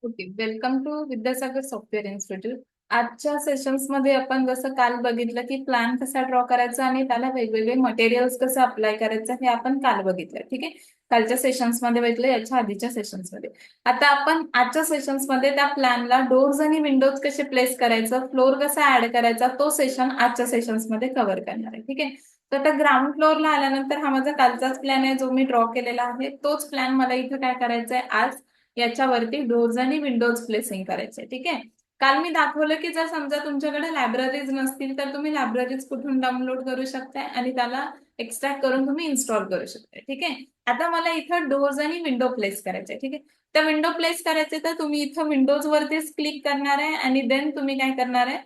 Okay, welcome to Vidyasagar software institute. आजच्या sessions मध्ये आपण जसं काल बघितलं की प्लॅन कसा ड्रॉ करायचा आणि त्याला वेगवेगळे मटेरियल्स कसं अप्लाय करायचं हे आपण काल बघितलं. ठीक आहे, कालच्या सेशन्स मध्ये बघितलं, याच्या आधीच्या सेशन्स मध्ये. आता आपण आजच्या सेशन्स मध्ये त्या प्लॅनला डोर्स आणि विंडोज कसे प्लेस करायचं, फ्लोर कसा ऍड करायचा, तो सेशन आजच्या सेशन्स मध्ये कव्हर करणार आहे. ठीक आहे, तर आता ग्राउंड फ्लोअरला आल्यानंतर हा माझा कालचाच प्लॅन आहे जो मी ड्रॉ केलेला आहे. तोच प्लॅन मला इथं काय करायचा आहे, आज याच्यावरती डोर्स आणि विंडोज प्लेसिंग करायचे. ठीक आहे, काल मी दाखवलं की जर समजा तुमच्याकडे लायब्ररीज नसतील तर तुम्ही लायब्ररीज कुठून डाउनलोड करू शकताय आणि त्याला एक्सट्रॅक्ट करून तुम्ही इन्स्टॉल करू शकताय. ठीक आहे, आता मला इथं डोर्स आणि विंडो प्लेस करायचे. ठीक आहे, त्या विंडो प्लेस करायचे तर तुम्ही इथं विंडोज वरतीच क्लिक करणार आहे आणि देन तुम्ही काय करणार आहे,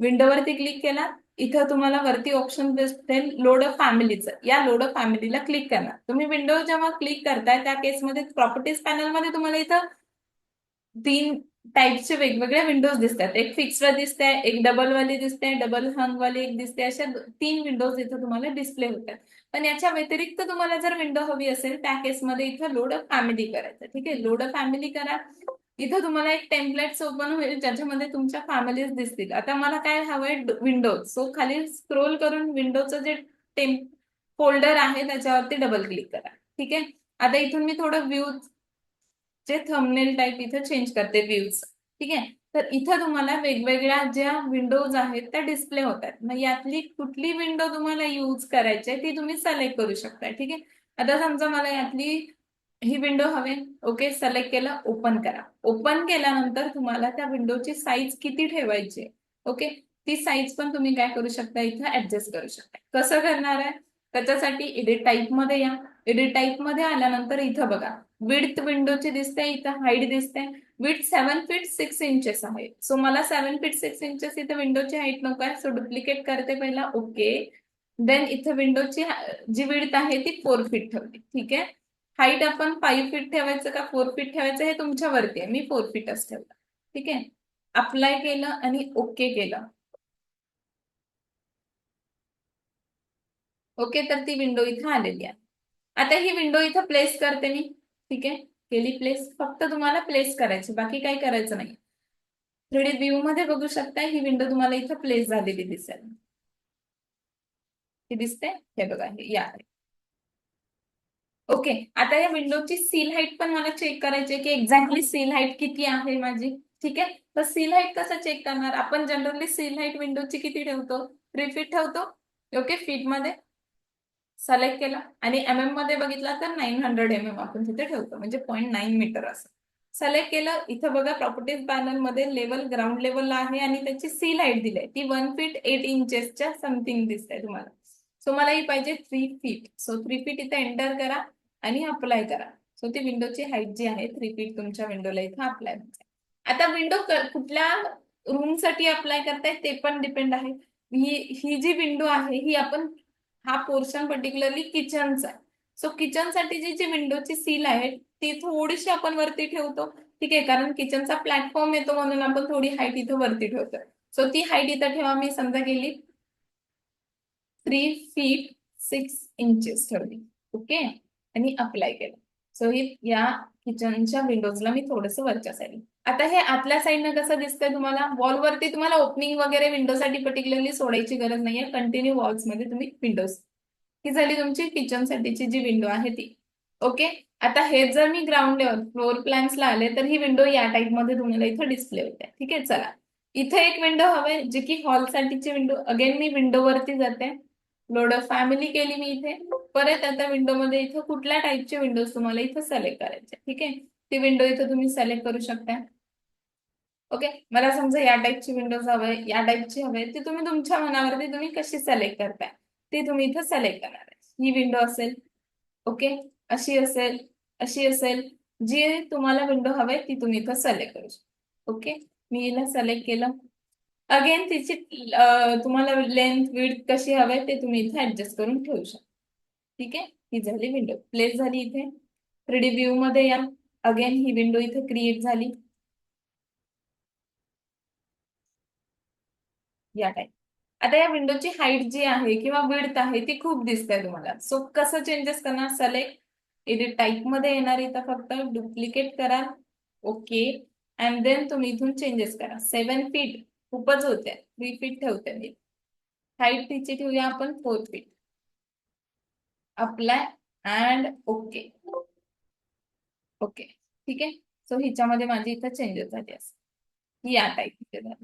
विंडोवरती क्लिक केला, इथं तुम्हाला वरती ऑप्शन दिसेल लोड फॅमिलीचं, या लोड फॅमिलीला क्लिक करणार. तुम्ही विंडो जेव्हा क्लिक करताय त्या केसमध्ये प्रॉपर्टीज पॅनलमध्ये तुम्हाला इथं तीन टाईपचे वेगवेगळ्या विंडोज दिसतात. एक फिक्स्ड दिसते, एक डबल वाली दिसते, डबल हंग वाली एक दिसते. अशा तीन विंडोज इथं तुम्हाला डिस्प्ले होतात. पण याच्या व्यतिरिक्त तुम्हाला जर विंडो हवी असेल त्या केसमध्ये इथं लोड फॅमिली करायचं. ठीक आहे, लोड फॅमिली करा. इथं तुम्हाला एक टेम्पलेट ओपन होईल ज्याच्यामध्ये तुमच्या फॅमिलीज दिसतील. आता मला काय हवंय, विंडोज. सो खाली स्क्रोल करून विंडोचं जे फोल्डर आहे त्याच्यावरती डबल क्लिक करा. ठीक आहे, आता इथून मी थोडं व्ह्यूज जे थंबनेल टाईप इथं चेंज करते, व्ह्यूज. ठीक आहे, तर इथं तुम्हाला वेगवेगळ्या ज्या विंडोज आहेत त्या डिस्प्ले होतात. मग यातली कुठली विंडो तुम्हाला यूज करायची आहे ती तुम्ही सिलेक्ट करू शकता. ठीक आहे, आता समजा मला यातली ही विंडो हवे. ओके, सिलेक्ट केलं, ओपन करा. ओपन केल्यानंतर तुम्हाला त्या विंडोची साईज किती ठेवायची, ओके, ती साईज पण तुम्ही काय करू शकता, इथं ऍडजस्ट करू शकता. कसं करणार आहे, त्याच्यासाठी एडिट टाईप मध्ये या. एडिट टाईप मध्ये आल्यानंतर इथं बघा, विड्थ विंडोची दिसते, इथं हाईट दिसते. विड्थ 7 फीट 6 इंचेस आहे. सो मला 7 फीट 6 इंचेस इथं विंडोची हाईट नको आहे. सो डुप्लिकेट करते पहिला, ओके. देन इथं विंडोची जी विड्थ आहे ती 4 फीट ठेवली. ठीक आहे, हाईट आपण 5 फीट ठेवायचं का 4 फीट ठेवायचं हे तुमच्यावरती आहे. मी 4 फीटच ठेवला. ठीक आहे, अप्लाय केलं आणि ओके केलं. ओके, तर ती विंडो इथं आलेली आहे. आता ही विंडो इथं प्लेस करते मी. ठीक आहे, केली प्लेस. फक्त तुम्हाला प्लेस करायची, बाकी काही करायचं नाही. 3D व्ह्यू मध्ये बघू शकता, ही विंडो तुम्हाला इथं प्लेस झालेली दिसेल. ही दिसते, हे बघा, हे या. ओके, आता या विंडोची सील हाईट पण मला चेक करायची आहे की एक्झॅक्टली सील हाईट किती आहे माझी. ठीक आहे, तर सील हाईट कसं चेक करणार, आपण जनरली सील हाईट विंडोची किती ठेवतो, 3 फीट ठेवतो. ओके, फीट मध्ये सिलेक्ट केला आणि मध्ये बघितला तर 900 आपण तिथे ठेवतो, म्हणजे 0.9 मीटर असं. सिलेक्ट केलं, इथं बघा प्रॉपर्टीज पॅनल मध्ये लेवल ग्राउंड लेवलला आहे आणि त्याची सील हाईट दिली आहे ती 1 फीट 8 इंचेसच्या समथिंग दिसते तुम्हाला. सो मला ही पाहिजे 3 फीट. सो 3 फीट इथे एंटर करा आणि अप्लाय करा. सो ती विंडोची हाईट जी आहे 3 फीट तुमच्या विंडोला इथं अप्लाय होते. आता विंडो कुठल्या रूम साठी अप्लाय करताय ते पण डिपेंड आहे. ही ही जी विंडो आहे ही आपण, हा पोर्शन पर्टिक्युलरली किचनचा आहे. सो किचन साठी जी विंडोची सील आहे ती थोडीशी आपण वरती ठेवतो. ठीक आहे, कारण किचनचा प्लॅटफॉर्म येतो म्हणून आपण थोडी हाईट इथं वरती ठेवतो. सो ती हाईट इथं ठेवा, मी समजा गेली 3 फीट 6 इंचेस ठेवली. ओके, आणि अप्लाय केलं. सो ही या किचनच्या विंडोजला मी थोडस वरच्या साईड. आता हे आतल्या साईडनं कसं दिसतंय तुम्हाला, वॉलवरती तुम्हाला ओपनिंग वगैरे विंडोसाठी पर्टिक्युलरली सोडायची गरज नाहीये. कंटिन्यू वॉल्स मध्ये तुम्ही विंडोज. ही झाली तुमची किचन साठीची जी विंडो आहे ती. ओके, आता हे जर मी ग्राउंड लेवल फ्लोर प्लॅन्सला आले तर ही विंडो या टाईप मध्ये तुम्हाला इथं डिस्प्ले होते. ठीक आहे, चला इथे एक विंडो हवे जी की हॉल साठीची विंडो. अगेन मी विंडोवरती जाते, लोड फॅमिली केली मी इथे. परत आता विंडो मध्ये इथं कुठल्या टाईपचे विंडोज तुम्हाला इथं सिलेक्ट करायचे. ठीक आहे, ती विंडो इथं तुम्ही सिलेक्ट करू शकता. ओके, मला समजा या टाईपची विंडोज हवे, या टाईपची हवे, ती तुम्ही तुमच्या मनावरती तुम्ही कशी सिलेक्ट करताय ते तुम्ही इथं सिलेक्ट करणार आहे. ही विंडो असेल, ओके, अशी असेल, अशी असेल, जी तुम्हाला विंडो हवे ती तुम्ही इथं सिलेक्ट करू शकता. ओके, मी हिला सिलेक्ट केलं. अगेन तिची तुम्हाला लेंथ विड्थ कशी हवे ते तुम्ही इथे ऍडजस्ट करून ठेवू शकता. ठीक आहे, ही झाली विंडो प्लेस झाली इथे. 3D व्ह्यू मध्ये या. अगेन ही विंडो इथे क्रिएट झाली या टाईप. आता या विंडोची हाईट जी आहे किंवा विड्थ आहे ती खूप दिसते तुम्हाला. सो कसं चेंजेस करणार, सिलेक्ट, एडिट टाईप मध्ये येणार, इथं फक्त डुप्लिकेट करा, ओके, अँड देन तुम्ही इथून चेंजेस करा. 7 फीट खूपच होते, 3 फीट ठेवते मी. हाईट तिची ठेवूया आपण 4 feet. Apply and okay. Okay ठीक आहे. सो हिच्यामध्ये माझी इथं चेंजेस झाले असं या टाईप झाले.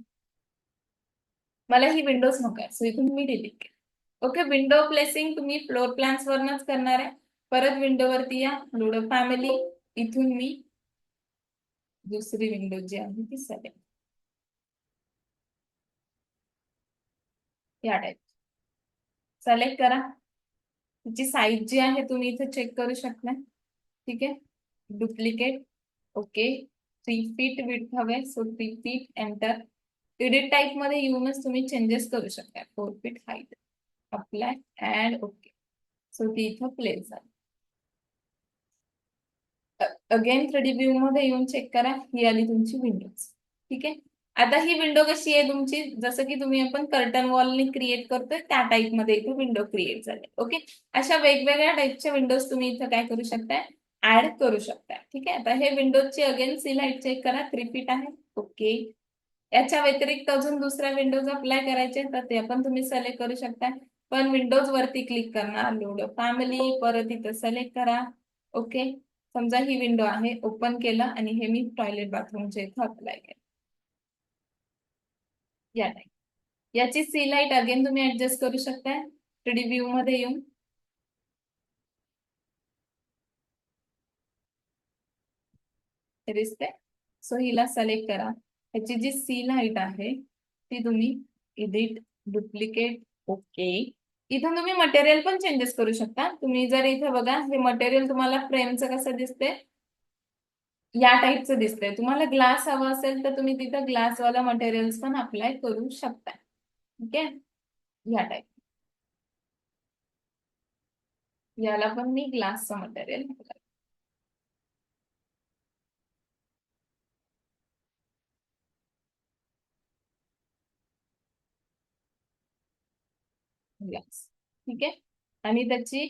मला ही विंडोज नको आहे, सो इथून मी डिलीट केली. ओके, विंडो प्लेसिंग तुम्ही फ्लोर प्लॅन्स वरनच करणार आहे. परत विंडो वरती या, लुडो फॅमिली. इथून मी दुसरी विंडो जी आहे ती सिलेक्ट या टाईप सिलेक्ट करा. तिची साईज जी आहे तुम्ही इथे चेक करू शकता. ठीक आहे, डुप्लिकेट. ओके, 3 फीट विड्थ हवे, so 3 feet. Enter. Edit type मध्ये येऊनच तुम्ही चेंजेस करू शकता. 4 feet height. Apply and okay. So ती इथं प्लेस झाली. अगेन 3D व्ह्यू मध्ये येऊन चेक करा. ही आली तुमची विंडोज. ठीक आहे. आता ही विंडो कशी आहे तुमची, जसं की तुम्ही आपण कर्टन वॉलनी क्रिएट करतोय त्या टाईप मध्ये इथे विंडो क्रिएट झाले. ओके, अशा वेगवेगळ्या टाईपच्या विंडोज तुम्ही इथं काय करू शकताय, ऍड करू शकता. ठीक आहे. आता हे विंडोजची अगेन सी लाईट चेक करा, 3 फीट आहे. ओके, याच्या व्यतिरिक्त अजून दुसऱ्या विंडोज अप्लाय करायचे तर ते पण तुम्ही सिलेक्ट करू शकता. पण विंडोज वरती क्लिक करणार, लुडो फॅमिली, परत इथं सिलेक्ट करा. ओके, समजा ही विंडो आहे, ओपन केलं आणि हे मी टॉयलेट बाथरूमच्या इथं अप्लाय केलं या टाईप. याची सी लाईट अगेन तुम्ही ऍडजस्ट करू शकताय 3D व्ह्यू मध्ये येऊन. दिसते. सो हिला सिलेक्ट करा. ह्याची जी सी लाईट आहे ती तुम्ही एडिट, डुप्लिकेट. ओके, इथून तुम्ही मटेरियल पण चेंजेस करू शकता. तुम्ही जर इथे बघा, हे मटेरियल तुम्हाला फ्रेमचं कसं दिसते, या टाईपचं दिसतंय. तुम्हाला ग्लास हवं असेल तर तुम्ही तिथं ग्लासवाला मटेरियल्स पण अप्लाय करू शकता. ठीक आहे, या टाईप. याला पण मी ग्लासचं मटेरियल ग्लास. ठीक आहे. आणि त्याची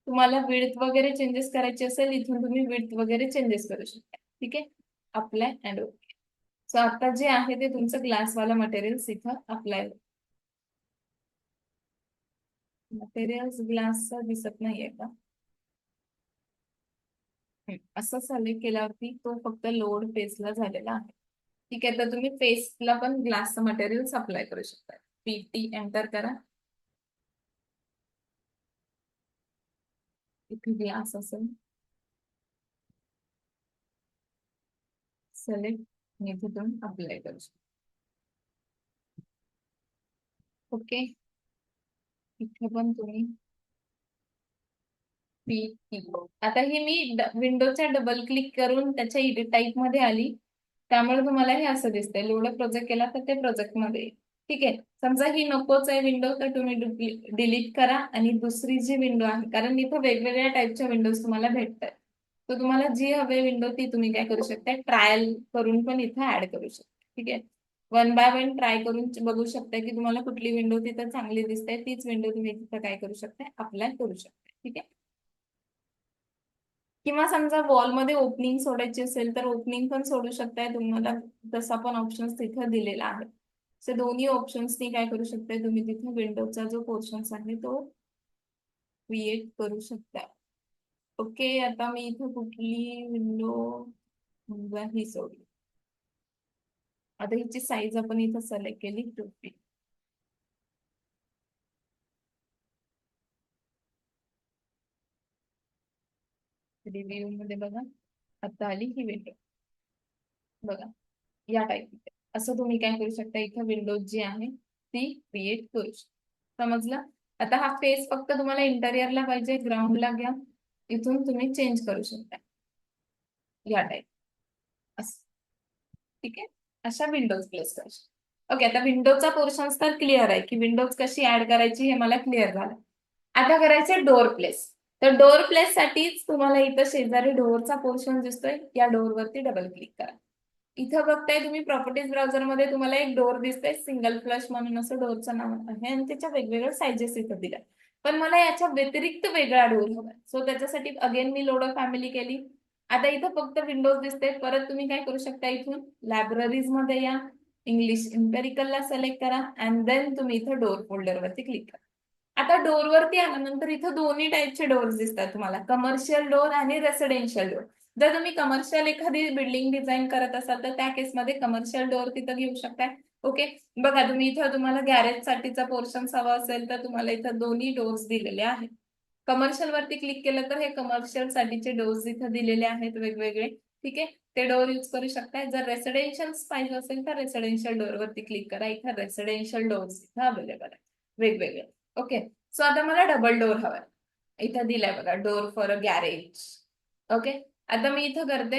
तुम्हाला विड्थ वगैरे चेंजेस करायची असेल, इथून तुम्ही विड्थ वगैरे चेंजेस करू शकता. ठीक आहे, अप्लाय अँड ओके. सो आता जे आहे ते तुमचं ग्लासवाला मटेरियल्स इथं अप्लाय. मटेरियल्स ग्लासचं दिसत नाहीये का? असं सिलेक्ट केल्यावरती तो फक्त लोड फेसला झालेला आहे. ठीक आहे, तर तुम्ही फेसला पण ग्लासचं मटेरियल्स अप्लाय करू शकता. पीटी एंटर करा. इथे ग्लास असेल, सिलेक्ट, इथून अप्लाय करू शकता. ओके, इथे पण तुम्ही पीटी. आता ही मी विंडोच्या डबल क्लिक करून त्याच्या एडिट टाईप मध्ये आली, त्यामुळे तुम्हाला हे असं दिसतंय. लोड प्रोजेक्ट केला तर ते प्रोजेक्ट मध्ये येईल. ठीक आहे, समजा ही नकोच आहे विंडो तर तुम्ही डिलीट करा आणि दुसरी जी विंडो आहे, कारण इथं वेगवेगळ्या टाईपच्या विंडोज तुम्हाला भेटतात, तर तुम्हाला जी हवे विंडो ती तुम्ही काय करू शकता, ट्रायल करून पण इथं ऍड करू शकता. ठीक आहे, 1 बाय 1 ट्राय करून बघू शकता की तुम्हाला कुठली विंडो तिथं चांगली दिसते, तीच विंडो तुम्ही तिथं काय करू शकता, अप्लाय करू शकता. ठीक आहे, किंवा समजा वॉलमध्ये ओपनिंग सोडायची असेल तर ओपनिंग पण सोडू शकताय. तुम्हाला तसा पण ऑप्शन तिथे दिलेला आहे. सो दोन्ही ऑप्शन्सनी काय करू शकताय, तुम्ही तिथे विंडोचा जो पोर्शन आहे तो क्रिएट करू शकता. ओके, आता मी इथे कुठली विंडो ही सोडली. आता हिची साईज आपण इथं सिलेक्ट केली 2 फीट. रिव्ह्यू मध्ये बघा, आता आली ही विंडो बघा या टाईप. असं तुम्ही काय करू शकता, इथं विंडोज जी आहे ती क्रिएट करू शकता. समजलं. आता हा फेस फक्त तुम्हाला इंटेरियरला पाहिजे, ग्राउंडला घ्या, इथून तुम्ही चेंज करू शकता या टाईप असं. ठीक आहे, अशा विंडोज प्लेस करायची. ओके, आता विंडोजचा पोर्शन तर क्लिअर आहे की विंडोज कशी ऍड करायची हे मला क्लिअर झालं. आता करायचे डोअर प्लेस. तर डोअर प्लेस साठीच तुम्हाला इथं शेजारी डोअरचा पोर्शन दिसतोय, या डोअर वरती डबल क्लिक करा. इथं बघताय तुम्ही प्रॉपर्टीज ब्राउझर मध्ये तुम्हाला एक डोअर दिसतंय, सिंगल फ्लश म्हणून असं डोअरचं नाव आहे आणि त्याच्या वेगवेगळ्या साईजेस इथं दिल्या. पण मला याच्या व्यतिरिक्त वेगळा डोअर हवा, सो त्याच्यासाठी अगेन मी लोड फॅमिली केली आता इथं फक्त विंडोज दिसते. परत तुम्ही काय करू शकता, इथून लायब्ररीज मध्ये या, इंग्लिश इम्पेरिकलला सिलेक्ट करा अँड देन तुम्ही इथं डोर फोल्डर वरती क्लिक करा. आता डोर वरती आल्यानंतर इथं दोन्ही टाईपचे डोअर्स दिसतात तुम्हाला, कमर्शियल डोअर आणि रेसिडेन्शियल डोअर. जर तुम्ही कमर्शियल एखादी बिल्डिंग डिझाईन करत असाल तर त्या केसमध्ये कमर्शियल डोअर तिथं घेऊ शकताय. ओके, बघा तुम्ही इथं तुम्हाला गॅरेज साठीचा पोर्शन हवा असेल तर तुम्हाला इथं दोन्ही डोअर्स दिलेले आहेत. कमर्शियल वरती क्लिक केलं तर हे कमर्शियल साठीचे डोअर्स इथं दिलेले आहेत वेगवेगळे. ठीक आहे, ते डोअर यूज करू शकताय. जर रेसिडेन्शियल पाहिजे असेल तर रेसिडेन्शियल डोअर वरती क्लिक करा. इथं रेसिडेन्शियल डोअर्स इथं अवेलेबल आहे वेगवेगळे. ओके, सो आता मला डबल डोअर हवाय. इथं दिलाय बघा, door for a garage. Okay, आता मी इथं करते,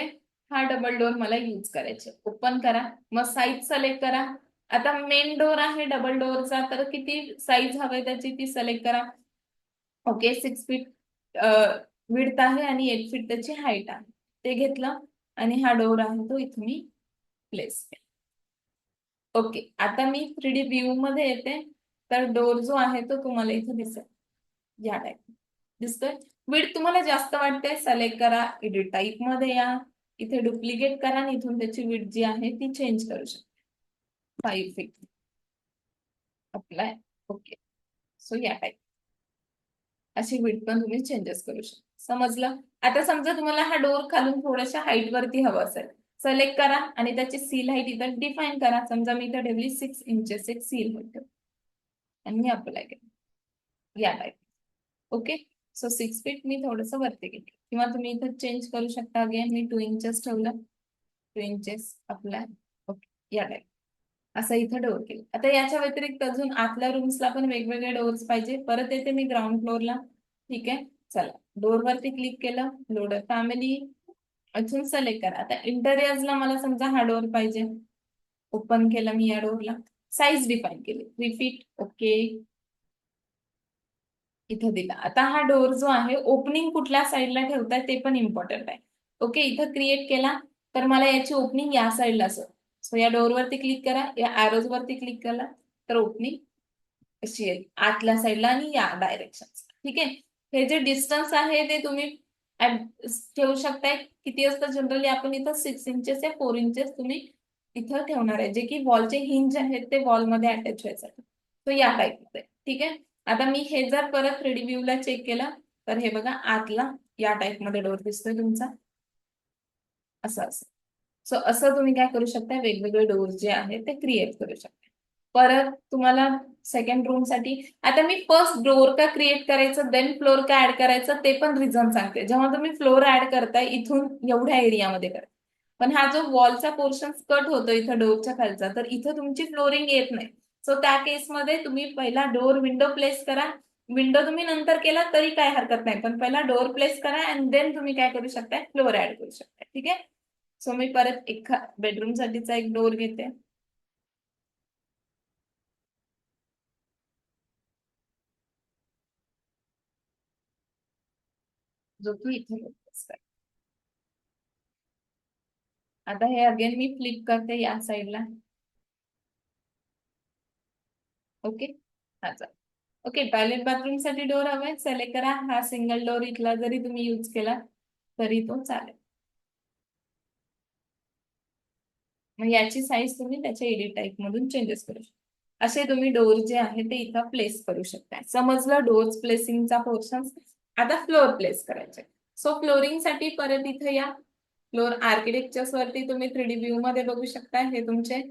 हा डबल डोअर मला यूज करायचे. ओपन करा, मग साईज सिलेक्ट करा. आता मेन डोअर आहे डबल डोअरचा, तर किती साईज हवे त्याची ती सिलेक्ट करा. ओके, 6 फीट विड्थ आहे आणि 8 फीट त्याची हाईट आहे. ते घेतलं आणि हा डोअर आहे तो इथे मी प्लेस केला. ओके, आता मी 3D व्ह्यू मध्ये येते, तर डोअर जो आहे तो तुम्हाला इथे दिसेल या टाईप दिसतोय. विड्थ तुम्हाला जास्त वाटते, सिलेक्ट करा, एडिट टाईप मध्ये या, इथे डुप्लिकेट करा आणि इथून त्याची विड्थ जी आहे ती चेंज करू शकता. 5 फीट अप्लाय. ओके, सो या टाईप अशी विड्थ पण तुम्ही चेंजेस करू शकता. समजलं? आता समजा तुम्हाला हा डोअर खालून थोड्याशा हाईट वरती हवा असेल, सिलेक्ट करा आणि त्याची सील हाईट इथं डिफाईन करा. समजा मी इथं ठेवली 6 इंचेस एक सील हाईट आणि मी अप्लाय केलं या टाईप. ओके, सो 6 फीट मी थोडंसं वरती घेतलं, किंवा तुम्ही इथं चेंज करू शकता. अगेन मी 2 इंचेस ठेवलं, 2 इंचेस अप्लाय. ओके, या टाईप असं इथं डोअर केलं. आता याच्या व्यतिरिक्त अजून आतल्या रूम्सला पण वेगवेगळे डोअर्स पाहिजे. परत येते मी ग्राउंड फ्लोअरला. ठीक आहे, चला डोअर वरती क्लिक केलं, लोडर फॅमिली, अजून सिलेक्ट करा. आता इंटेरियर्सला मला समजा हा डोअर पाहिजे. ओपन केलं मी या डोअरला, साईज डिफाईन केली 3 फीट. ओके, इथं दिला. आता हा डोअर जो आहे, ओपनिंग कुठल्या साईडला ठेवताय ते पण इम्पॉर्टंट आहे. ओके, इथं क्रिएट केला तर मला याची ओपनिंग या साईडला असेल. सो या डोअर वरती क्लिक करा, या एरोज वरती क्लिक करा, तर ओपनिंग अशी येईल आतल्या साईडला आणि या डायरेक्शन. ठीक आहे, हे जे डिस्टन्स आहे ते तुम्ही ठेवू शकताय. किती असतं जनरली आपण इथं 6 इंचेस या 4 इंचेस तुम्ही इथं ठेवणार आहे, जे की वॉलचे हिंज आहेत ते वॉलमध्ये अटॅच व्हायसाठी. तो या टाईप मध्ये. ठीक आहे, आता मी हे जर परत 3D व्ह्यू ला चेक केला तर हे बघा आतला या टाईप मध्ये डोअर दिसतोय तुमचा, असं असं. सो असं तुम्ही काय करू शकता, वेगवेगळे डोअर जे आहेत ते क्रिएट करू शकता. परत तुम्हाला सेकंड रूम साठी, आता मी फर्स्ट डोअर का क्रिएट करायचं देन फ्लोअर का ऍड करायचं ते पण रिझन सांगते. जेव्हा तुम्ही फ्लोअर ऍड करताय इथून एवढ्या एरियामध्ये करा, पण हा जो वॉलचा पोर्शन कट होतो इथं डोअरच्या खालचा, तर इथं तुमची फ्लोरिंग येत नाही. सो त्या केसमध्ये तुम्ही पहिला डोअर विंडो प्लेस करा. विंडो तुम्ही नंतर केला तरी काय हरकत नाही, पण पहिला डोअर प्लेस करा अँड देन तुम्ही काय करू शकताय, फ्लोअर ऍड करू शकताय. ठीक आहे, सो मी परत एक बेडरूम साठीचा एक डोअर घेते, जो की इथे प्लेस करा. आता हे अगेन मी फ्लिप करते या साईडला. ओके, हा चालेल. ओके, टॉयलेट बाथरूम साठी डोअर हवाय, सिलेक्ट करा. हा सिंगल डोअर इथला जरी तुम्ही यूज केला तरी तो चालेल. मग याची साईज तुम्ही त्याच्या एडिट टाईप मधून चेंजेस करू शकता. असे तुम्ही डोअर जे आहे ते इथं प्लेस करू शकता. समजलं डोअर्स प्लेसिंगचा पोर्शन. आता फ्लोअर प्लेस करायचे. सो फ्लोरिंग साठी परत इथे या, फ्लोर आर्किटेक्चर्स वरती तुम्ही 3D व्ह्यू मध्ये बघू शकता. हे तुमचे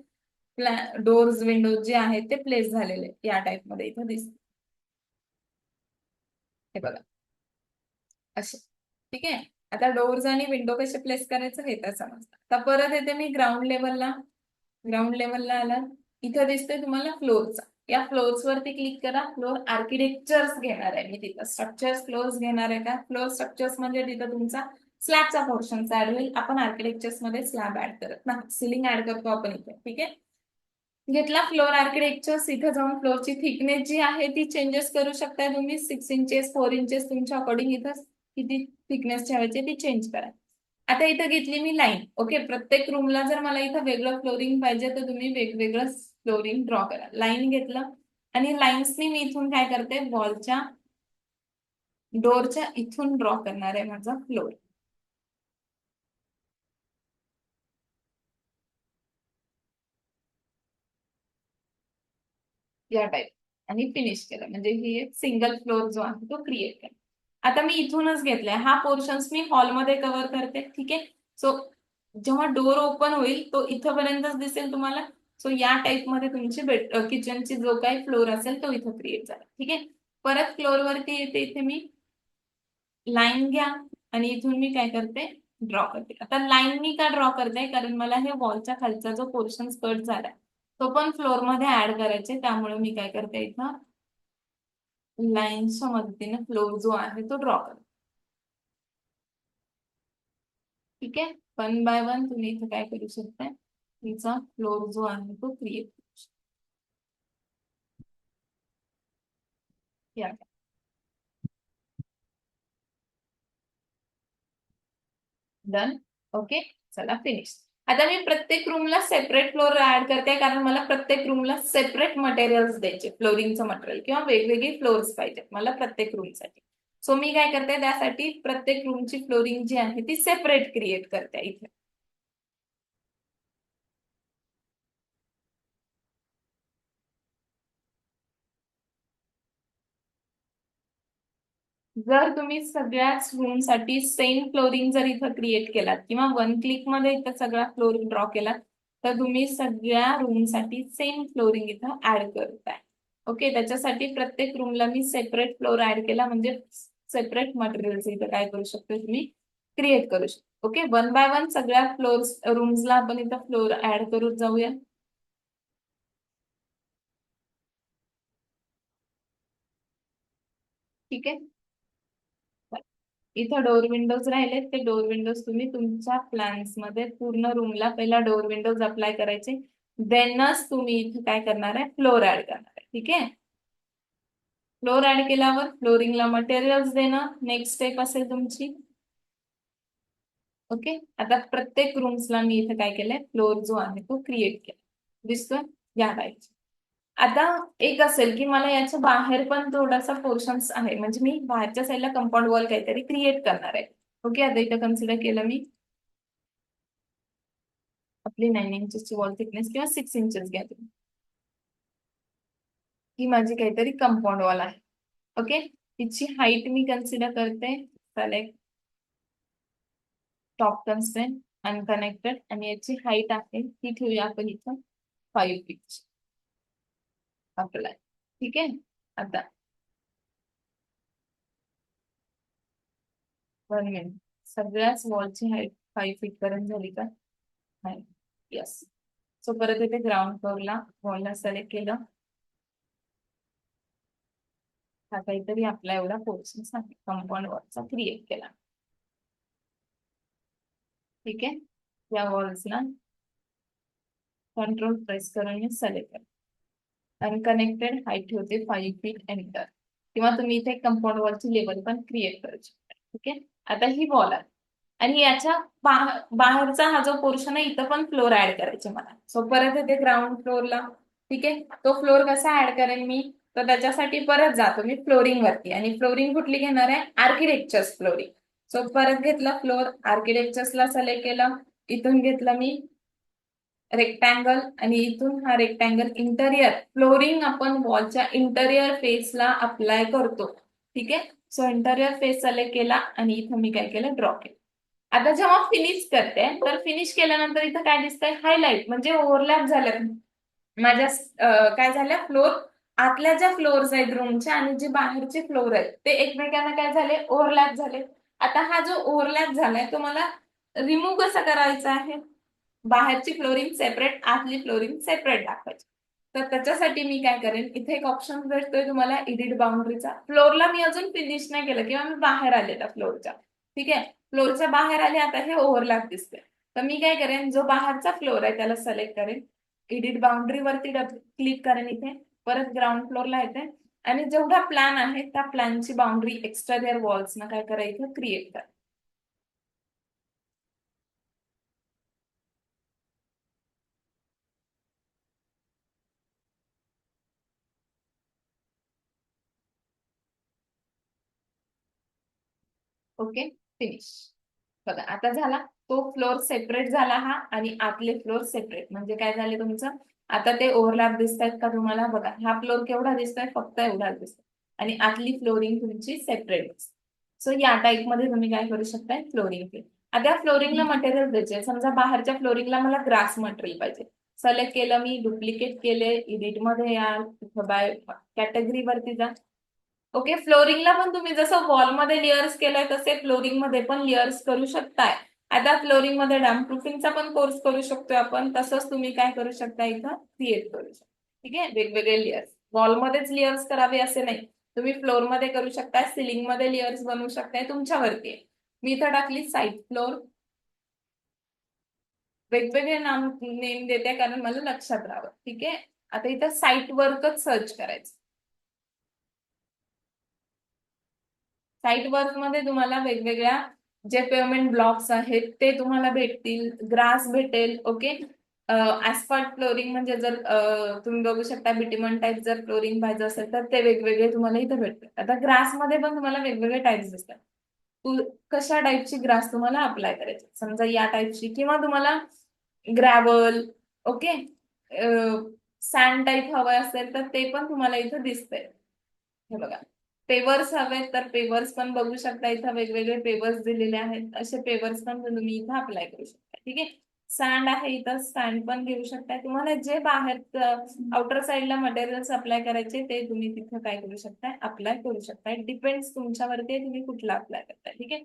डोअर्स विंडोज जे आहेत ते प्लेस झालेले या टाईप मध्ये इथं दिसत. हे बघा असे. ठीक आहे, आता डोअर्स आणि विंडो कसे प्लेस करायचं हे तर समजलं. आता परत येते मी ग्राउंड लेवलला. ग्राउंड लेवलला आला, इथं दिसतोय तुम्हाला फ्लोअरचा. या फ्लोअर्स वरती क्लिक करा. फ्लोअर आर्किटेक्चर्स घेणार आहे मी तिथं, स्ट्रक्चर्स फ्लोअर्स घेणार आहे का. फ्लोअर स्ट्रक्चर्स म्हणजे तिथं तुमचा स्लॅबचा पोर्शन ऍड होईल. आपण आर्किटेक्चर्स मध्ये स्लॅब ऍड करत नाही, सिलिंग ऍड करतो आपण इथे. ठीक आहे, घेतला फ्लोअर आर्किटेक्चर्स. इथं जाऊन फ्लोअरची थिकनेस जी आहे ती चेंजेस करू शकताय तुम्ही. 6 इंचेस 4 इंचेस तुमच्या अकॉर्डिंग इथं किती थिकनेस ठेवायची ती चेंज करा. आता इथं घेतली मी लाईन. ओके, प्रत्येक रूमला जर मला इथं वेगळं फ्लोरिंग पाहिजे तर तुम्ही वेगवेगळं फ्लोरिंग ड्रॉ करा. लाईन घेतलं आणि लाईन्सनी मी इथून काय करते, वॉलच्या डोअरच्या इथून ड्रॉ करणार आहे माझा फ्लोर. या टाईप, आणि फिनिश केलं, म्हणजे ही एक सिंगल फ्लोर जो आहे तो क्रिएट केला. आता मी इथूनच घेतलाय हा पोर्शन्स, मी हॉलमध्ये कव्हर करते. ठीक आहे. सो जेव्हा डोर ओपन होईल तो इथपर्यंतच दिसेल तुम्हाला. सो या टाईप मध्ये तुमची किचनची जो काही फ्लोर असेल तो इथं क्रिएट झाला. ठीक आहे. परत फ्लोर वरती येते, इथे मी लाईन घ्या आणि इथून मी काय करते, ड्रॉ करते. आता लाईन मी का ड्रॉ करते, कारण मला हे वॉलच्या खालचा जो पोर्शन कट झालाय तो पण फ्लोर मध्ये ऍड करायचे, त्यामुळे मी काय करते, इथं लाईन्सच्या मदतीने फ्लोर जो आहे तो ड्रॉ करते. ठीक आहे. वन बाय वन तुम्ही इथे काय करू शकता, तिचा फ्लोर जो आहे तो क्रिएट करू शकता. डन. ओके. चला फिनिश. आता मी प्रत्येक रूमला सेपरेट फ्लोर ऍड करते, कारण मला प्रत्येक रूमला सेपरेट मटेरियल्स द्यायचे, फ्लोरिंगचं मटेरियल किंवा वेगवेगळी फ्लोर्स पाहिजे मला प्रत्येक रूमसाठी. सो मी काय करते, त्यासाठी प्रत्येक रूमची फ्लोरिंग जी आहे ती सेपरेट क्रिएट करते इथे. जर तुम्ही सगळ्याच रूमसाठी सेम फ्लोरिंग जर इथं क्रिएट केलात किंवा वन क्लिक मध्ये इथं सगळा फ्लोर ड्रॉ केला, तर तुम्ही सगळ्या रूमसाठी सेम फ्लोरिंग इथं ऍड करताय. ओके. त्याच्यासाठी प्रत्येक रूमला मी सेपरेट फ्लोर ऍड केला, म्हणजे सेपरेट मटेरियल्स इथं काय करू शकतो, तुम्ही क्रिएट करू शकतो. ओके. वन बाय वन सगळ्या फ्लोर रूम्सला आपण इथं फ्लोर ऍड करून जाऊया. ठीक आहे. इथं डोर विंडोज राहिलेत, ते डोर विंडोज तुम्ही तुमच्या प्लॅन्स मध्ये पूर्ण रूमला पहिला डोर विंडोज अप्लाय करायचे, देनच तुम्ही इथे काय करणार आहे, फ्लोर ऍड करणार आहे. ठीक आहे. फ्लोर ऍड केल्यावर फ्लोरिंगला मटेरियल्स देणं नेक्स्ट स्टेप असेल तुमची. ओके. आता प्रत्येक रूम्सला मी इथे काय केलंय, फ्लोर जो आहे तो क्रिएट केला. दिसतोय या टाईपचा. आता एक असेल की मला याच्या बाहेर पण थोडासा पोर्शन्स आहे, म्हणजे मी बाहेरच्या साईडला कंपाऊंड वॉल काहीतरी क्रिएट करणार आहे. ओके. आता इथं कन्सिडर केलं मी आपली 9 इंचची वॉल थिकनेस किंवा 6 इंचेस घ्या तुम्ही. ही माझी काहीतरी कंपाऊंड वॉल आहे. ओके. तिची हाईट मी कन्सिडर करते, सिलेक्ट टॉप कन्स्ट्रेंट अनकनेक्टेड, आणि याची हाईट आहे ती ठेवूया आपण इथं 5 फीट. अप्लाय. ठीक आहे. आता 1 मिनिट. सगळ्याच वॉलची हाईट 5 फीट पर्यंत झाली का, नाही. येस. सो परत इथे ग्राउंड फ्लोअरला वॉलला सिलेक्ट केलं. हा काहीतरी आपला एवढा पोर्शन आहे कंपाऊंड वॉलचा क्रिएट केला. ठीक आहे. या वॉल्सला कंट्रोल प्रेस करून मी सिलेक्ट करा. अनकनेक्टेड हाईट ठेवते 5 फीट, एंटर. किंवा तुम्ही इथे कंपाऊंड वॉलची लेवल पण क्रिएट करू शकता. ठीक आहे. आता ही वॉल आहे, आणि याच्या बाहेरचा हा जो पोर्शन आहे इथं पण फ्लोर ऍड करायचे मला. सो परत येते ग्राउंड फ्लोअरला. ठीक आहे. तो फ्लोर कसा ऍड करेन मी, तर त्याच्यासाठी परत जातो मी फ्लोरिंग वरती, आणि फ्लोरिंग कुठली घेणार आहे, आर्किटेक्चर्स फ्लोरिंग. सो परत घेतला फ्लोर, आर्किटेक्चर्सला सिलेक्ट केलं. इथून घेतलं मी रेक्टँगल, आणि इथून हा रेक्टँगल इंटेरियर फ्लोरिंग आपण वॉलच्या इंटेरियर फेसला अप्लाय करतो. ठीक आहे. सो इंटेरियर फेस सिलेक्ट केला, आणि इथं मी काय केलं, ड्रॉ केलं. आता जेव्हा फिनिश करते, तर फिनिश केल्यानंतर इथं काय दिसतंय, हायलाइट, म्हणजे ओव्हरलॅप झाल्यात माझ्या काय झाल्या फ्लोर. आतल्या ज्या फ्लोअर्स आहेत रूमच्या आणि जे बाहेरचे फ्लोर आहेत ते एकमेकांना काय झाले, ओव्हरलॅप झाले. आता हा जो ओव्हरलॅप झालाय तो मला रिमूव्ह कसा करायचा आहे, बाहेरची फ्लोरिंग सेपरेट, आतली फ्लोरिंग सेपरेट दाखवायची. तर त्याच्यासाठी मी काय करेन, इथे एक ऑप्शन भेटतोय तुम्हाला एडिट बाउंड्रीचा. फ्लोरला मी अजून फिनिश नाही केलं किंवा मी बाहेर आले त्या फ्लोरच्या. ठीक आहे. फ्लोरच्या बाहेर आले, आता हे ओव्हरलॅप दिसते. तर मी काय करेन, जो बाहेरचा फ्लोर आहे त्याला सिलेक्ट करेन, एडिट बाउंड्री वरती क्लिक करेन, इथे परत ग्राउंड फ्लोरला येते, आणि जेवढा प्लॅन आहे त्या प्लॅनची बाउंड्री एक्सटेरियर वॉल्स ना काय करायचं, क्रिएट करा. ओके. फिनिश. बघा आता झाला तो फ्लोर सेपरेट झाला हा, आणि आतले फ्लोर सेपरेट, म्हणजे काय झाले तुमचं, आता ते ओव्हरलॅप दिसत आहेत का तुम्हाला? बघा, हा फ्लोर केवढा दिसतोय? फक्त एवढाच दिसतोय. आणि आतली फ्लोरिंग तुमची सेपरेट. सो या टाईप मध्ये तुम्ही काय करू शकताय? फ्लोरिंग. आता फ्लोरिंगला मटेरियल द्यायचे. समजा बाहेरच्या फ्लोरिंगला मला ग्रास मटेरियल पाहिजे. सिलेक्ट केलं मी, डुप्लिकेट केले, एडिट मध्ये या, बाय कॅटेगरी वरती जा. ओके, फ्लोरिंगला पण तुम्ही जसं वॉलमध्ये लेअर्स केलाय तसे फ्लोरिंग मध्ये पण लेअर्स करू शकताय. आता फ्लोरिंग मध्ये डॅम्प प्रूफिंगचा पण कोर्स करू शकतोय आपण. तसंच तुम्ही काय करू शकता? इथं क्रिएट करू शकता. ठीक आहे, वेगवेगळे लेअर्स. वॉलमध्येच लेअर्स करावे असे नाही, तुम्ही फ्लोर मध्ये करू शकता, सिलिंग मध्ये लेअर्स बनवू शकताय, तुमच्यावरती आहे. मी इथं टाकली साईड फ्लोर. वेगवेगळे नाम नेम देते कारण मला लक्षात राहावं. ठीक आहे, आता इथं साईट वर्कच सर्च करायचं. साईट वर्क मध्ये तुम्हाला वेगवेगळ्या जे पेमेंट ब्लॉक्स आहेत ते तुम्हाला भेटतील. ग्रास भेटेल. ओके, ऍस्फॉल्ट फ्लोरिंग म्हणजे जर तुम्ही बघू शकता बिटिमन टाईप जर फ्लोरिंग पाहिजे असेल तर ते वेगवेगळे तुम्हाला इथं भेटतात. आता ग्रास मध्ये पण तुम्हाला वेगवेगळे टाईप्स दिसतात. कशा टाईपची ग्रास तुम्हाला अप्लाय करायची? समजा या टाईपची, किंवा तुम्हाला ग्रॅव्हल, ओके, सँड टाईप हवं असेल तर ते पण तुम्हाला इथं दिसतंय. हे बघा, पेवर्स हवेत तर पेवर्स पण बघू शकता. इथं वेगवेगळे पेवर्स दिलेले आहेत. असे पेवर्स पण तुम्ही इथं अप्लाय करू शकता. ठीक आहे, सँड आहे इथं, सँड पण घेऊ शकता. तुम्हाला जे बाहेर आउटर साईडला मटेरियल्स अप्लाय करायचे ते तुम्ही तिथं काय करू शकता? अप्लाय करू शकता. डिपेंड्स तुमच्यावरती आहे, तुम्ही कुठला अप्लाय करताय. ठीक आहे,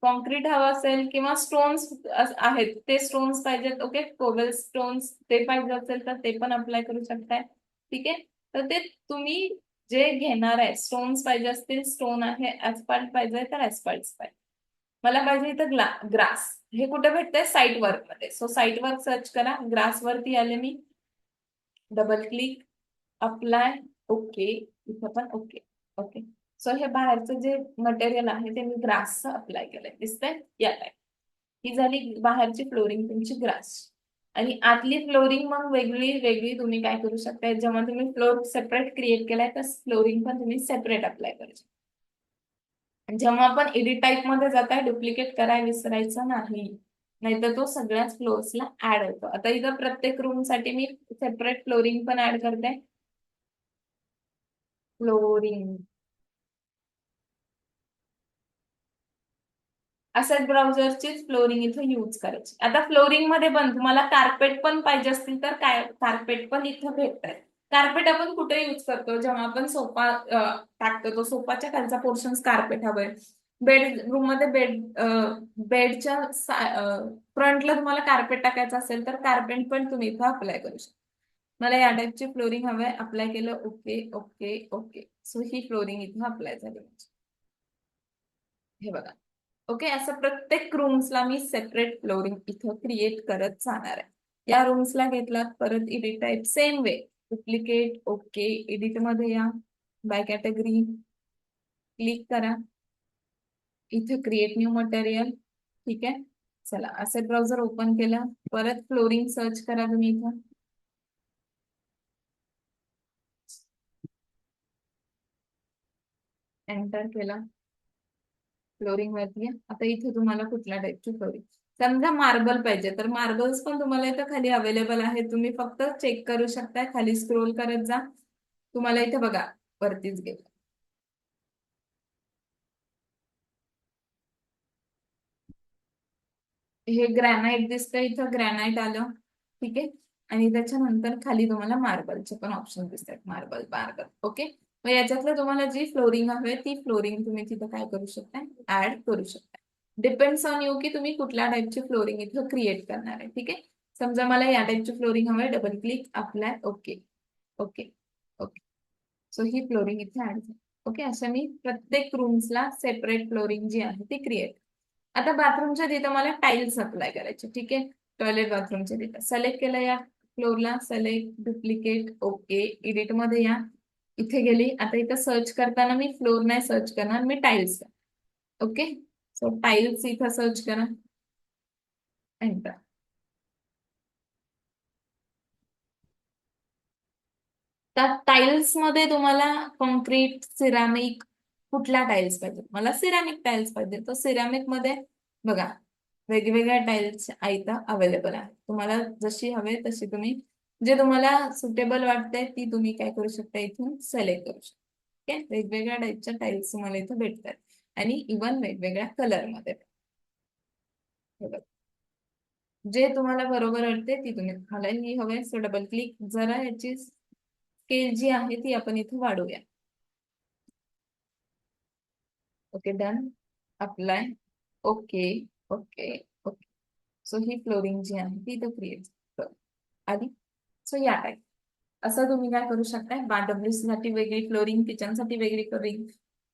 कॉन्क्रीट हवं असेल किंवा स्टोन्स आहेत ते स्टोन्स पाहिजेत. ओके, कोबल स्टोन्स ते पाहिजे असेल तर ते पण अप्लाय करू शकताय. ठीक आहे, तर ते तुम्ही जे घेणार आहे, स्टोन्स पाहिजे असतील स्टोन आहे, ऍस्फाल्ट पाहिजे तर ऍस्फाल्ट पाहिजे. मला पाहिजे इथं ग्रास. हे कुठे भेटतंय? साईट वर्क मध्ये. सो साईट वर्क सर्च करा, ग्रास वरती आले मी, डबल क्लिक, अप्लाय, ओके, इथं पण ओके. ओके, सो हे बाहेरचं जे मटेरियल आहे ते मी ग्रासचं अप्लाय केलंय, दिसतंय या टाईप. ही झाली बाहेरची फ्लोरिंग तुमची ग्रास. आणि आतली फ्लोरिंग मग वेगळी वेगळी तुम्ही काय करू शकता? जेव्हा तुम्ही फ्लोर सेपरेट क्रिएट केलाय तर फ्लोरिंग पण तुम्ही सेपरेट अप्लाय करू शकता. जेव्हा आपण एडिट टाईप मध्ये जाताय, डुप्लिकेट करायला विसरायचं नाही, नाहीतर तो सगळ्याच फ्लोर्सला ऍड होतो. आता इथं प्रत्येक रूम साठी मी सेपरेट फ्लोरिंग पण ऍड करते. फ्लोरिंग असेट ब्राउझरचीच फ्लोरिंग इथं यूज करायची. आता फ्लोरिंग मध्ये पण तुम्हाला कार्पेट पण पाहिजे असतील तर काय कार्पेट पण इथं भेटतात. कार्पेट आपण कुठे यूज करतो? जेव्हा आपण सोफा टाकतो तो सोफाच्या खालचा पोर्शन कार्पेट हवंय. बेड रूम मध्ये बेडच्या फ्रंटला तुम्हाला कार्पेट टाकायचं असेल तर कार्पेट पण तुम्ही इथं अप्लाय करू शकता. मला या टाईपची फ्लोरिंग हवंय, अप्लाय केलं, ओके ओके ओके. सो ही फ्लोरिंग इथं अप्लाय झाली. हे बघा, ओके, असं प्रत्येक रूम्सला मी सेपरेट फ्लोरिंग इथं क्रिएट करत जाणार आहे. या रूम्सला घेतलात, परत edit type same way, duplicate, okay, edit मध्ये या, बाय कॅटेगरी क्लिक करा, इथे क्रिएट न्यू मटेरियल. ठीक आहे, चला असेट ब्राउझर ओपन केला, परत फ्लोरिंग सर्च करा तुम्ही इथं, एंटर केला, फ्लोरिंग वरती. आता इथे तुम्हाला कुठल्या टाईपची फ्लोरिंग? समजा मार्बल पाहिजे तर मार्बल्स पण तुम्हाला इथं खाली अवेलेबल आहे. तुम्ही फक्त चेक करू शकता, खाली स्क्रोल करत जा, तुम्हाला इथे बघा वरतीच गेलं. हे ग्रॅनाइट दिसतंय, इथं ग्रॅनाइट आलं. ठीक आहे, आणि त्याच्यानंतर खाली तुम्हाला मार्बलचे पण ऑप्शन दिसतात, मार्बल मार्बल. ओके, मग याच्यातलं तुम्हाला जी फ्लोरिंग हवी ती फ्लोरिंग तुम्ही तिथं काय करू शकता? ऍड करू शकता. डिपेंड्स ऑन यू की तुम्ही कुठल्या टाईपची फ्लोरिंग इथं क्रिएट करणार आहे. ठीक आहे, समजा मला या टाईपची फ्लोरिंग हवी, double click, apply, okay okay okay. So ही फ्लोरिंग इथे ऍड झाली. ओके, असं मी प्रत्येक रूम्सला सेपरेट फ्लोरिंग जी आहे ती क्रिएट. आता बाथरूमच्या तिथं मला टाइल्स अप्लाय करायचे. ठीक आहे, टॉयलेट बाथरूमच्या तिथं सिलेक्ट केलं, या फ्लोरला सिलेक्ट, डुप्लिकेट, ओके, एडिट मध्ये या, इथे गेली. आता इथं सर्च करताना मी फ्लोर नाही सर्च करणार, मी टाइल्स. ओके, सो टाइल्स इथं सर्च करा, एंटर. त्या टाइल्स मध्ये तुम्हाला कॉन्क्रीट, सिरामिक कुठल्या टाइल्स पाहिजे? मला सिरामिक टाइल्स पाहिजे, तर सिरामिक मध्ये बघा वेगवेगळ्या टाइल्स इथं अवेलेबल आहे. तुम्हाला जशी हवे तशी तुम्ही जे तुम्हाला सुटेबल वाटतंय ती तुम्ही काय करू शकता, इथून सिलेक्ट करू शकता. ओके, वेगवेगळ्या टाईपच्या टाईल्स तुम्हाला इथं भेटतात आणि इव्हन वेगवेगळ्या कलर मध्ये. हे बघा. जे तुम्हाला बरोबर वाटते ती तुम्ही, मला ही हवे सो डबल क्लिक, जरा याची स्केल जी आहे ती आपण इथे वाढवूया. Okay, done, apply, okay, okay, okay. So ही फ्लोरिंग जी आहे ती इथं क्रिएट आधी. सो या टाईप असं तुम्ही काय करू शकताय, बाथरूम साठी वेगळी फ्लोरिंग, किचन साठी वेगळी फ्लोरिंग,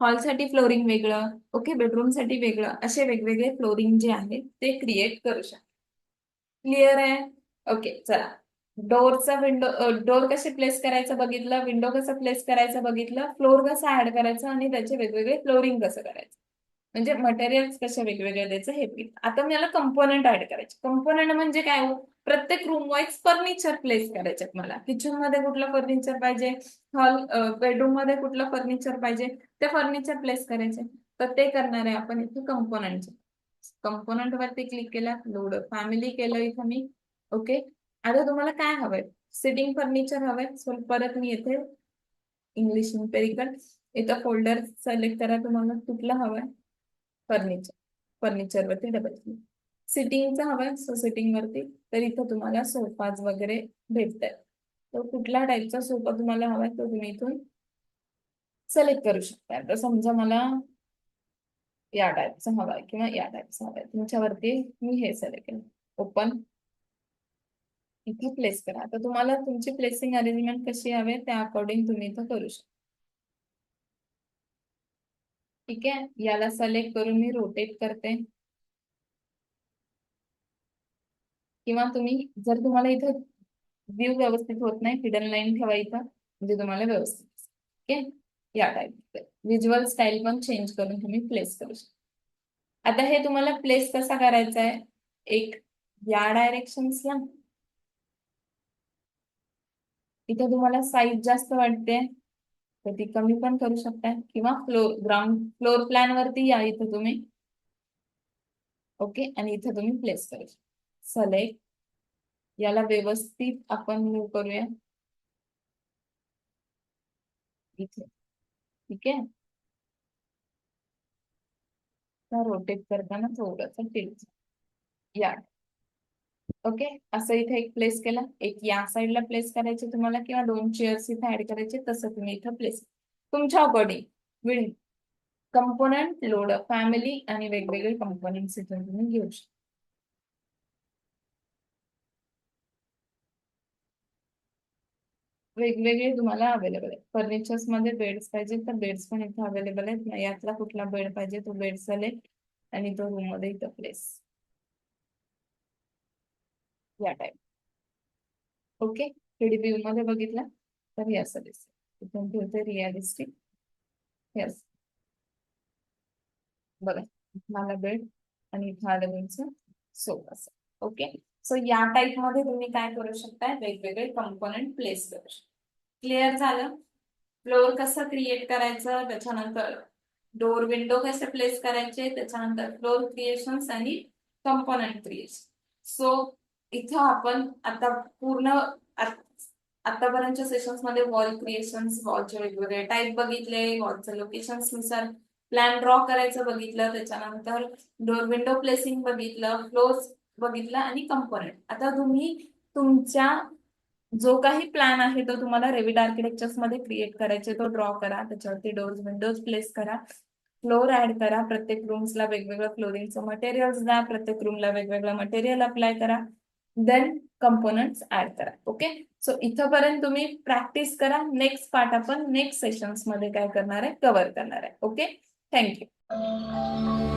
हॉलसाठी फ्लोरिंग वेगळं, ओके, बेडरूम साठी वेगळं, असे वेगवेगळे फ्लोरिंग जे आहे ते क्रिएट करू शकता. क्लिअर आहे? ओके, चला. डोअरचा विंडो, डोअर कसे प्लेस करायचं बघितलं, विंडो कसं प्लेस करायचं बघितलं, फ्लोर कसा ऍड करायचा आणि त्याचे वेगवेगळे फ्लोरिंग कसं करायचं, म्हणजे मटेरियल्स कसे वेगवेगळे द्यायचं हे बघितलं. आता मला कंपोनंट ऍड करायचे. कंपोनंट म्हणजे काय हो, प्रत्येक रूम वाईज फर्निचर प्लेस करायचे. मला किचन मध्ये कुठलं फर्निचर पाहिजे, हॉल बेडरूम मध्ये कुठलं फर्निचर पाहिजे, ते फर्निचर प्लेस करायचे. तर ते करणार आहे आपण इथे कंपोनंटचे. कंपोनंट वरती क्लिक केला, लोड फॅमिली केलं इथं मी. ओके, आता तुम्हाला काय हवंय, सिटिंग फर्निचर हवंय. सो परत मी येथे इंग्लिश इम्पेरिकल, इथं फोल्डर सिलेक्ट करा, तुम्हाला कुठलं हवंय फर्निचर, फर्निचर वरती डबल क्लिक. सिटिंगचा हवंय सो सिटिंग वरती, तर इथं तुम्हाला सोफाज वगैरे भेटतात. तर कुठल्या टाईपचा सोफा तुम्हाला हवाय तो तुम्ही इथून सिलेक्ट करू शकता. तर समजा मला या टाईपचा हवाय किंवा या टाईपचा हवाय, तुमच्यावरती मी हे सिलेक्ट केलं. ओपन, इथे प्लेस करा. आता तुम्हाला तुमची प्लेसिंग अरेंजमेंट कशी हवे त्या अकॉर्डिंग तुम्ही इथं करू शकता. ठीक आहे, याला सिलेक्ट करून मी रोटेट करते. किंवा तुम्ही जर तुम्हाला इथं व्ह्यू व्यवस्थित होत नाही, हिडन लाईन ठेवा इथं, म्हणजे तुम्हाला व्यवस्थित. ओके, या टाईप व्हिज्युअल स्टाईल पण चेंज करून तुम्ही प्लेस करू शकता. आता हे तुम्हाला प्लेस कसा करायचा आहे, एक या डायरेक्शन्सला, इथे तुम्हाला साईज जास्त वाटते तर ती कमी पण करू शकता, किंवा ग्राउंड फ्लोर प्लॅन वरती या इथं तुम्ही. ओके, आणि इथं तुम्ही प्लेस करू शकता. सिलेक्ट, याला व्यवस्थित आपण मूव करूया इथे. ठीक आहे, रोटेट करताना थोडंसं टिल्ट या. ओके, असं इथे एक प्लेस केला, एक या साईडला प्लेस करायचे तुम्हाला, किंवा दोन चेअर्स इथे ऍड करायचे, तसं तुम्ही इथं प्लेस तुमच्या according. Will component, load family आणि वेगवेगळे कंपोनंट्स इथून तुम्ही घेऊ शकता. वेगवेगळे तुम्हाला अवेलेबल आहे. फर्निचर्स मध्ये बेड्स पाहिजे तर बेड्स पण इथे अवेलेबल आहेत. यातला कुठला बेड पाहिजे तो बेड सिलेक्ट आणि तो रूम मध्ये इथं प्लेस, या टाईप. ओके, 3D व्ह्यू मध्ये बघितला तर हे असं दिसतं. इथून ठेवते रिअलिस्टिक. यस, बघा, मला बेड आणि इथं आलं तुमचं सोफा. ओके, सो या टाईप मध्ये तुम्ही काय करू शकता, वेगवेगळे कंपोनंट प्लेस करू शकता. क्लिअर झालं? फ्लोर कसं क्रिएट करायचं, त्याच्यानंतर डोर विंडो कसे प्लेस करायचे, त्याच्यानंतर फ्लोर क्रिएशन्स आणि कंपोनंट क्रिएशन. सो इथं आपण आता पूर्ण आतापर्यंतच्या सेशन्स मध्ये वॉल क्रिएशन्स, वॉलचे वेगवेगळे टाईप बघितले, वॉलच्या लोकेशन्स नुसार प्लॅन ड्रॉ करायचं बघितलं, त्याच्यानंतर डोर विंडो प्लेसिंग बघितलं, फ्लोर्स बघितलं आणि कंपोनंट. आता तुम्ही तुमच्या जो काही प्लॅन आहे तो तुम्हाला रेविट आर्किटेक्चर्स मध्ये क्रिएट करायचे, तो ड्रॉ करा, त्याच्यावरती डोर्स विंडोज प्लेस करा, फ्लोर ऍड करा, प्रत्येक रूम्सला वेगवेगळं फ्लोरिंगचं मटेरियल्स द्या, प्रत्येक रूमला वेगवेगळं मटेरियल अप्लाय करा, देन कंपोनंट्स ऍड करा. ओके, सो इथंपर्यंत तुम्ही प्रॅक्टिस करा. नेक्स्ट पार्ट आपण नेक्स्ट सेशन्स मध्ये काय करणार आहे, कव्हर करणार आहे. Okay, thank you.